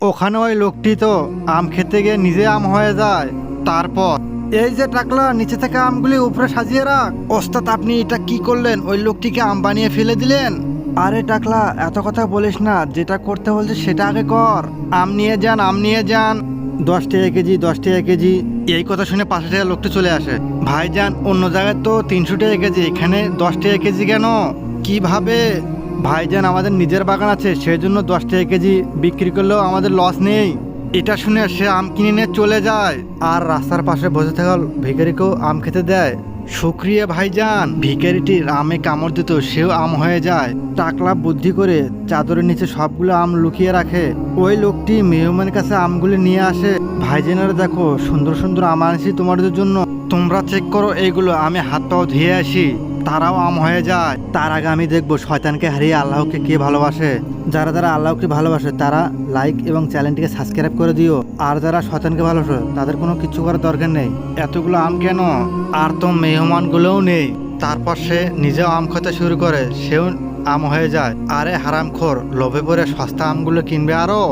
ওখানে ওই লোকটি তো আম খেতে গিয়ে নিজে আম হয়ে যায়। তারপর এই যে টাকলা, নিচে থেকে আমগুলি উপরে সাজিয়ে রাখ। ওস্তাদ, আপনি এটা কি করলেন? ওই লোকটিকে আম বানিয়ে ফেলে দিলেন। আরে টাকলা, এত কথা বলিস না, যেটা করতে বলছে সেটা আগে কর। আম নিয়ে যান, আম নিয়ে যান, 10 টাকা কেজি, 10 টাকা কেজি। এই কথা শুনে পাশে থেকে লোকটি চলে আসে। ভাইজান, অন্য জায়গায় তো 300 টাকা কেজি, এখানে 10 টাকা কেজি কেন? কিভাবে? ভাইজান, আমাদের নিজের বাগান আছে, সেই জন্য 10 টাকা কেজি বিক্রি করলেও আমাদের লস নেই। এটা শুনে সে আম কিনে নিয়ে চলে যায় আর রাস্তার পাশে বসে থাকা ভিখারিকেও আম খেতে দেয়। শুক্রিয়া ভাইজান, ভিখারিটির আমে কামড় দিত, সেও আম হয়ে যায়। টাকলা বুদ্ধি করে চাদরের নিচে সবগুলো আম লুকিয়ে রাখে। ওই লোকটি মেহমানের কাছে আমগুলি নিয়ে আসে। ভাইজানেরা, দেখো সুন্দর সুন্দর আম আনছি তোমাদের জন্য, তোমরা চেক করো এইগুলো, আমি হাত পাও ধুয়ে আসি। তারাও আম হয়ে যায়। তার আগে আমি দেখবো শয়তানকে হারিয়ে আল্লাহকে কে ভালোবাসে। যারা যারা আল্লাহকে ভালোবাসে তারা লাইক এবং চ্যানেলটিকে সাবস্ক্রাইব করে দিও। আর যারা শয়তানকে ভালোবাসে তাদের কোনো কিছু করার দরকার নেই। এতগুলো আম কেন? আর তো মেহমানগুলোও নেই। তারপর সে নিজেও আম খেতে শুরু করে, সেও আম হয়ে যায়। আরে হারামখোর, লোভে পড়ে সস্তা আমগুলো কিনবে আরো।